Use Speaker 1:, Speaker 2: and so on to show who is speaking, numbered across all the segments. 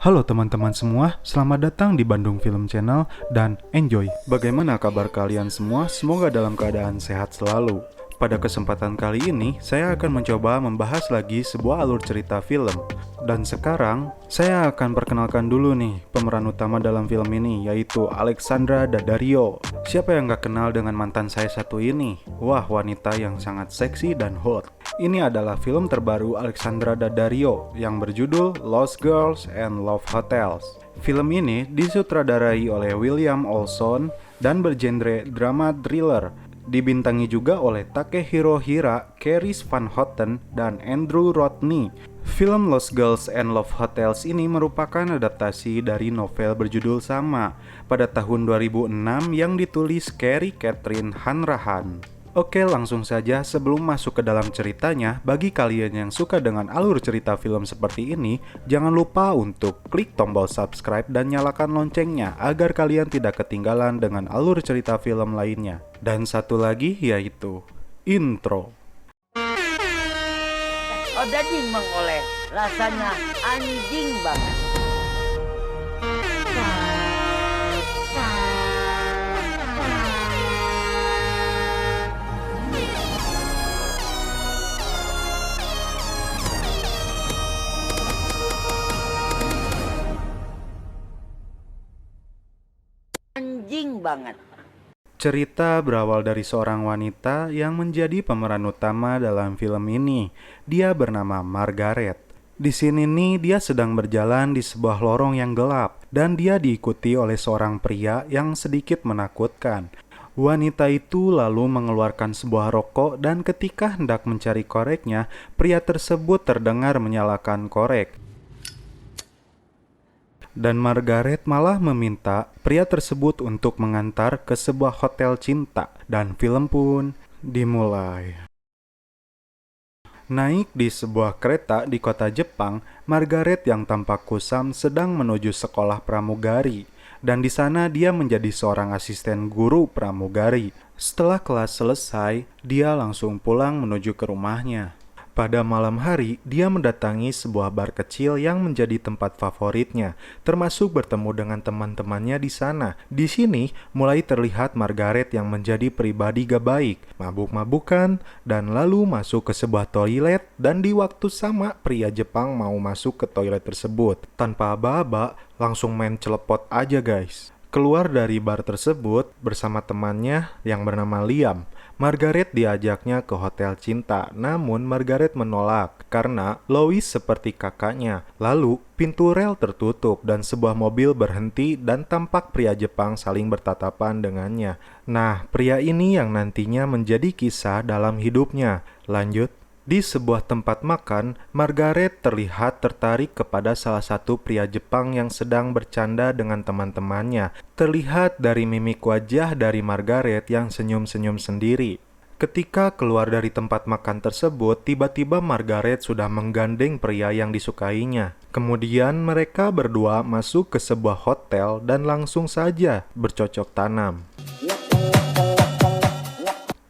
Speaker 1: Halo teman-teman semua, selamat datang di Bandung Film Channel dan enjoy. Bagaimana kabar kalian semua? Semoga dalam keadaan sehat selalu. Pada kesempatan kali ini, saya akan mencoba membahas lagi sebuah alur cerita film. Dan sekarang, saya akan perkenalkan dulu nih pemeran utama dalam film ini, yaitu Alexandra Daddario. Siapa yang gak kenal dengan mantan saya satu ini? Wah, wanita yang sangat seksi dan hot. Ini adalah film terbaru Alexandra Daddario yang berjudul Lost Girls and Love Hotels. Film ini disutradarai oleh William Olson dan bergenre drama thriller. Dibintangi juga oleh Takehiro Hira, Carice Van Houten, dan Andrew Rodney. Film Lost Girls and Love Hotels ini merupakan adaptasi dari novel berjudul sama pada tahun 2006 yang ditulis Carrie Catherine Hanrahan. Oke, langsung saja sebelum masuk ke dalam ceritanya, bagi kalian yang suka dengan alur cerita film seperti ini, jangan lupa untuk klik tombol subscribe dan nyalakan loncengnya agar kalian tidak ketinggalan dengan alur cerita film lainnya. Dan satu lagi yaitu intro.
Speaker 2: Oh, daging mengoleh, rasanya anjing banget. Anjing banget.
Speaker 1: Cerita berawal dari seorang wanita yang menjadi pemeran utama dalam film ini. Dia bernama Margaret. Di sini nih dia sedang berjalan di sebuah lorong yang gelap dan dia diikuti oleh seorang pria yang sedikit menakutkan. Wanita itu lalu mengeluarkan sebuah rokok dan ketika hendak mencari koreknya, pria tersebut terdengar menyalakan korek. Dan Margaret malah meminta pria tersebut untuk mengantar ke sebuah hotel cinta. Dan film pun dimulai. Naik di sebuah kereta di kota Jepang, Margaret yang tampak kusam sedang menuju sekolah pramugari. Dan di sana dia menjadi seorang asisten guru pramugari. Setelah kelas selesai, dia langsung pulang menuju ke rumahnya. Pada malam hari, dia mendatangi sebuah bar kecil yang menjadi tempat favoritnya, termasuk bertemu dengan teman-temannya di sana. Di sini, mulai terlihat Margaret yang menjadi pribadi gak baik, mabuk-mabukan, dan lalu masuk ke sebuah toilet, dan di waktu sama, pria Jepang mau masuk ke toilet tersebut. Tanpa aba-aba, langsung main celepot aja guys. Keluar dari bar tersebut bersama temannya yang bernama Liam. Margaret diajaknya ke hotel cinta, namun Margaret menolak karena Lois seperti kakaknya. Lalu, pintu rel tertutup dan sebuah mobil berhenti dan tampak pria Jepang saling bertatapan dengannya. Nah, pria ini yang nantinya menjadi kisah dalam hidupnya. Lanjut. Di sebuah tempat makan, Margaret terlihat tertarik kepada salah satu pria Jepang yang sedang bercanda dengan teman-temannya. Terlihat dari mimik wajah dari Margaret yang senyum-senyum sendiri. Ketika keluar dari tempat makan tersebut, tiba-tiba Margaret sudah menggandeng pria yang disukainya. Kemudian mereka berdua masuk ke sebuah hotel dan langsung saja bercocok tanam.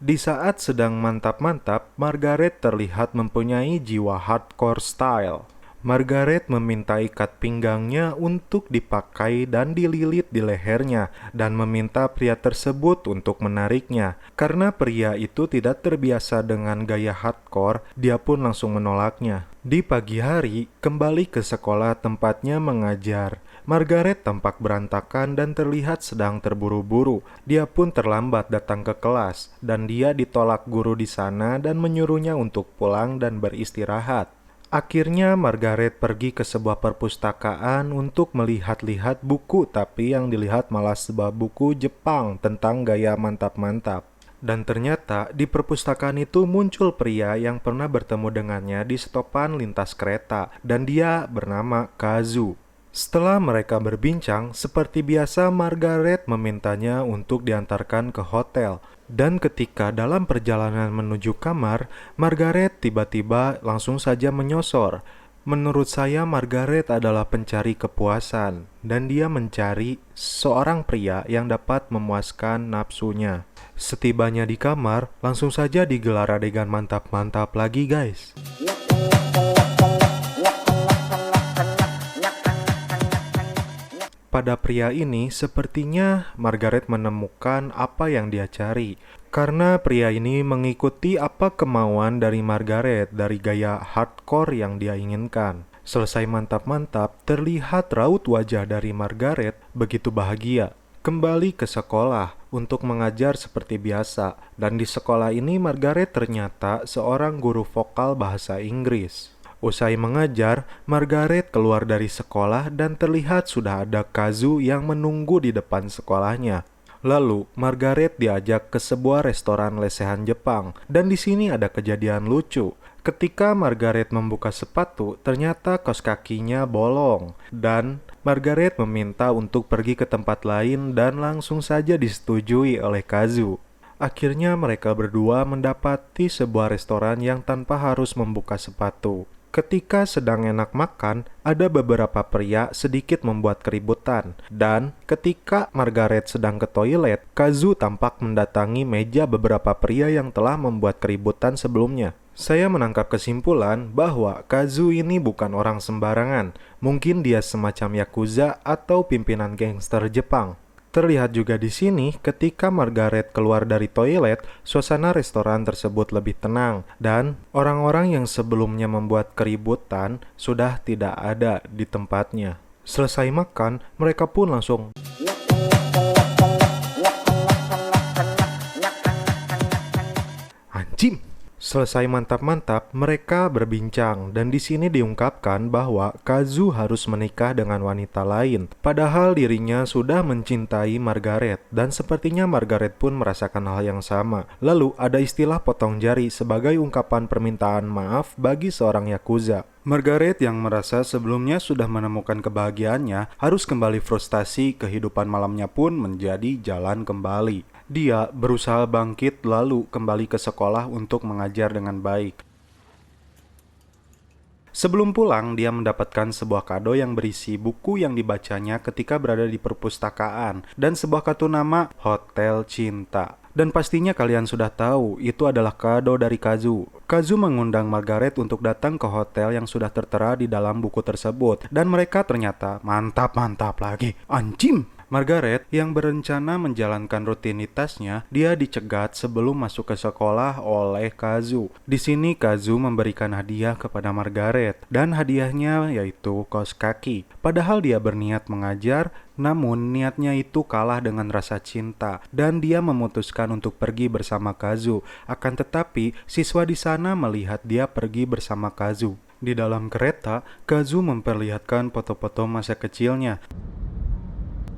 Speaker 1: Di saat sedang mantap-mantap, Margaret terlihat mempunyai jiwa hardcore style. Margaret meminta ikat pinggangnya untuk dipakai dan dililit di lehernya dan meminta pria tersebut untuk menariknya. Karena pria itu tidak terbiasa dengan gaya hardcore, dia pun langsung menolaknya. Di pagi hari, kembali ke sekolah tempatnya mengajar. Margaret tampak berantakan dan terlihat sedang terburu-buru. Dia pun terlambat datang ke kelas dan dia ditolak guru di sana dan menyuruhnya untuk pulang dan beristirahat. Akhirnya Margaret pergi ke sebuah perpustakaan untuk melihat-lihat buku, tapi yang dilihat malah sebuah buku Jepang tentang gaya mantap-mantap. Dan ternyata di perpustakaan itu muncul pria yang pernah bertemu dengannya di stopan lintas kereta dan dia bernama Kazu. Setelah mereka berbincang, seperti biasa Margaret memintanya untuk diantarkan ke hotel. Dan ketika dalam perjalanan menuju kamar, Margaret tiba-tiba langsung saja menyosor. Menurut saya Margaret adalah pencari kepuasan, dan dia mencari seorang pria yang dapat memuaskan nafsunya. Setibanya di kamar, langsung saja digelar adegan mantap-mantap lagi guys. Pada pria ini, sepertinya Margaret menemukan apa yang dia cari. Karena pria ini mengikuti apa kemauan dari Margaret dari gaya hardcore yang dia inginkan. Selesai mantap-mantap, terlihat raut wajah dari Margaret begitu bahagia. Kembali ke sekolah untuk mengajar seperti biasa. Dan di sekolah ini Margaret ternyata seorang guru vokal bahasa Inggris. Usai mengajar, Margaret keluar dari sekolah dan terlihat sudah ada Kazu yang menunggu di depan sekolahnya. Lalu, Margaret diajak ke sebuah restoran lesehan Jepang, dan di sini ada kejadian lucu. Ketika Margaret membuka sepatu, ternyata kaos kakinya bolong, dan Margaret meminta untuk pergi ke tempat lain dan langsung saja disetujui oleh Kazu. Akhirnya mereka berdua mendapati sebuah restoran yang tanpa harus membuka sepatu. Ketika sedang enak makan, ada beberapa pria sedikit membuat keributan. Dan ketika Margaret sedang ke toilet, Kazu tampak mendatangi meja beberapa pria yang telah membuat keributan sebelumnya. Saya menangkap kesimpulan bahwa Kazu ini bukan orang sembarangan. Mungkin dia semacam yakuza atau pimpinan gangster Jepang. Terlihat juga di sini ketika Margaret keluar dari toilet, suasana restoran tersebut lebih tenang dan orang-orang yang sebelumnya membuat keributan sudah tidak ada di tempatnya. Selesai makan, mereka pun langsung anjing. Selesai mantap-mantap, mereka berbincang dan di sini diungkapkan bahwa Kazu harus menikah dengan wanita lain. Padahal dirinya sudah mencintai Margaret dan sepertinya Margaret pun merasakan hal yang sama. Lalu ada istilah potong jari sebagai ungkapan permintaan maaf bagi seorang yakuza. Margaret yang merasa sebelumnya sudah menemukan kebahagiaannya harus kembali frustasi, kehidupan malamnya pun menjadi jalan kembali. Dia berusaha bangkit lalu kembali ke sekolah untuk mengajar dengan baik. Sebelum pulang, dia mendapatkan sebuah kado yang berisi buku yang dibacanya ketika berada di perpustakaan dan sebuah kartu nama Hotel Cinta. Dan pastinya kalian sudah tahu, itu adalah kado dari Kazu. Kazu mengundang Margaret untuk datang ke hotel yang sudah tertera di dalam buku tersebut. Dan mereka ternyata mantap-mantap lagi. Anjing! Margaret yang berencana menjalankan rutinitasnya, dia dicegat sebelum masuk ke sekolah oleh Kazu. Di sini Kazu memberikan hadiah kepada Margaret dan hadiahnya yaitu kaos kaki. Padahal dia berniat mengajar, namun niatnya itu kalah dengan rasa cinta dan dia memutuskan untuk pergi bersama Kazu. Akan tetapi siswa di sana melihat dia pergi bersama Kazu. Di dalam kereta, Kazu memperlihatkan foto-foto masa kecilnya.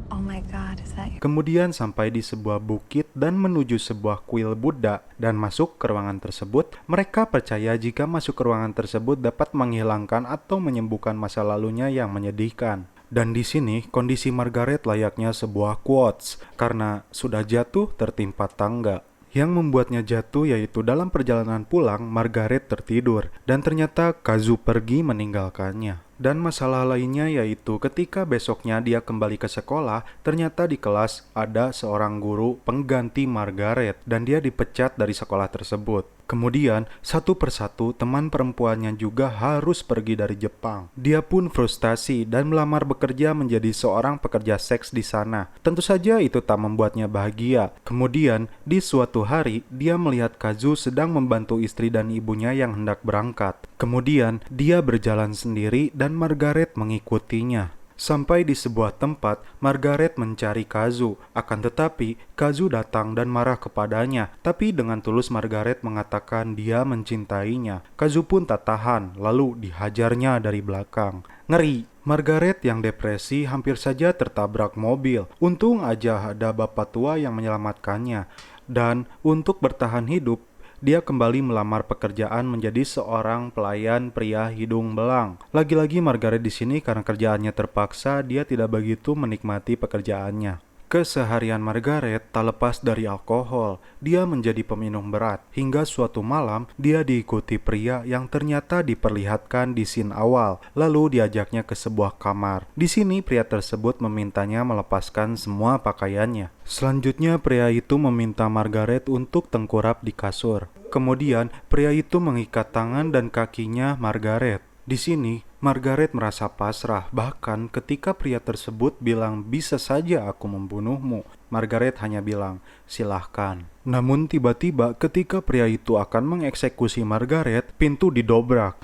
Speaker 3: Oh my God, is that you?
Speaker 1: Kemudian sampai di sebuah bukit dan menuju sebuah kuil Buddha dan masuk ke ruangan tersebut. Mereka percaya jika masuk ke ruangan tersebut dapat menghilangkan atau menyembuhkan masa lalunya yang menyedihkan. Dan di sini kondisi Margaret layaknya sebuah quotes karena sudah jatuh tertimpa tangga. Yang membuatnya jatuh yaitu dalam perjalanan pulang Margaret tertidur dan ternyata Kazu pergi meninggalkannya. Dan masalah lainnya yaitu ketika besoknya dia kembali ke sekolah, ternyata di kelas ada seorang guru pengganti Margaret dan dia dipecat dari sekolah tersebut. Kemudian, satu persatu teman perempuannya juga harus pergi dari Jepang. Dia pun frustasi dan melamar bekerja menjadi seorang pekerja seks di sana. Tentu saja itu tak membuatnya bahagia. Kemudian, di suatu hari, dia melihat Kazu sedang membantu istri dan ibunya yang hendak berangkat. Kemudian, dia berjalan sendiri dan Margaret mengikutinya. Sampai di sebuah tempat, Margaret mencari Kazu. Akan tetapi, Kazu datang dan marah kepadanya. Tapi dengan tulus Margaret mengatakan dia mencintainya. Kazu pun tak tahan, lalu dihajarnya dari belakang. Ngeri! Margaret yang depresi hampir saja tertabrak mobil. Untung aja ada bapak tua yang menyelamatkannya. Dan untuk bertahan hidup, dia kembali melamar pekerjaan menjadi seorang pelayan pria hidung belang. Lagi-lagi Margaret di sini karena kerjaannya terpaksa, dia tidak begitu menikmati pekerjaannya. Keseharian Margaret tak lepas dari alkohol. Dia menjadi peminum berat. Hingga suatu malam, dia diikuti pria yang ternyata diperlihatkan di scene awal. Lalu diajaknya ke sebuah kamar. Di sini pria tersebut memintanya melepaskan semua pakaiannya. Selanjutnya pria itu meminta Margaret untuk tengkurap di kasur. Kemudian pria itu mengikat tangan dan kakinya Margaret. Di sini, Margaret merasa pasrah, bahkan ketika pria tersebut bilang bisa saja aku membunuhmu. Margaret hanya bilang, silahkan. Namun tiba-tiba ketika pria itu akan mengeksekusi Margaret, pintu didobrak.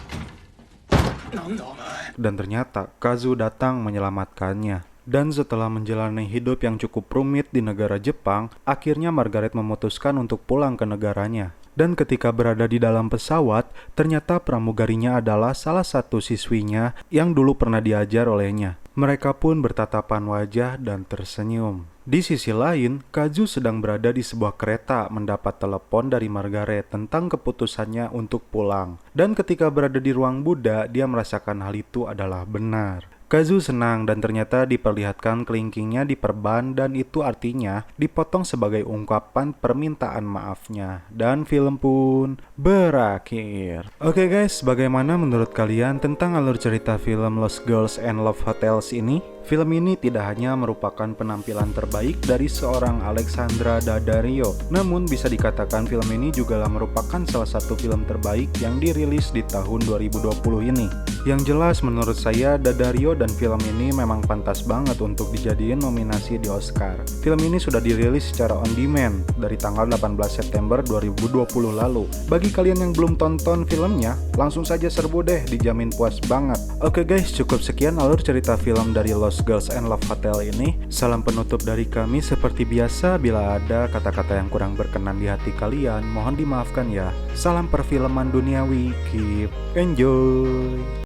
Speaker 1: Dan ternyata Kazu datang menyelamatkannya. Dan setelah menjalani hidup yang cukup rumit di negara Jepang, akhirnya Margaret memutuskan untuk pulang ke negaranya. Dan ketika berada di dalam pesawat, ternyata pramugarinya adalah salah satu siswinya yang dulu pernah diajar olehnya. Mereka pun bertatapan wajah dan tersenyum. Di sisi lain, Kazu sedang berada di sebuah kereta mendapat telepon dari Margaret tentang keputusannya untuk pulang. Dan ketika berada di ruang Buddha, dia merasakan hal itu adalah benar. Kazu senang dan ternyata diperlihatkan kelingkingnya diperban dan itu artinya dipotong sebagai ungkapan permintaan maafnya. Dan film pun berakhir. Oke guys, bagaimana menurut kalian tentang alur cerita film Lost Girls and Love Hotels ini? Film ini tidak hanya merupakan penampilan terbaik dari seorang Alexandra Daddario, namun bisa dikatakan film ini juga merupakan salah satu film terbaik yang dirilis di tahun 2020 ini. Yang jelas menurut saya Daddario dan film ini memang pantas banget untuk dijadiin nominasi di Oscar. Film ini sudah dirilis secara on demand dari tanggal 18 September 2020 lalu. Bagi kalian yang belum tonton filmnya, langsung saja serbu deh, dijamin puas banget. Oke guys, cukup sekian alur cerita film dari Lost Girls and Love Hotel ini. Salam penutup dari kami seperti biasa, bila ada kata-kata yang kurang berkenan di hati kalian, mohon dimaafkan ya. Salam perfilman duniawi, keep enjoy.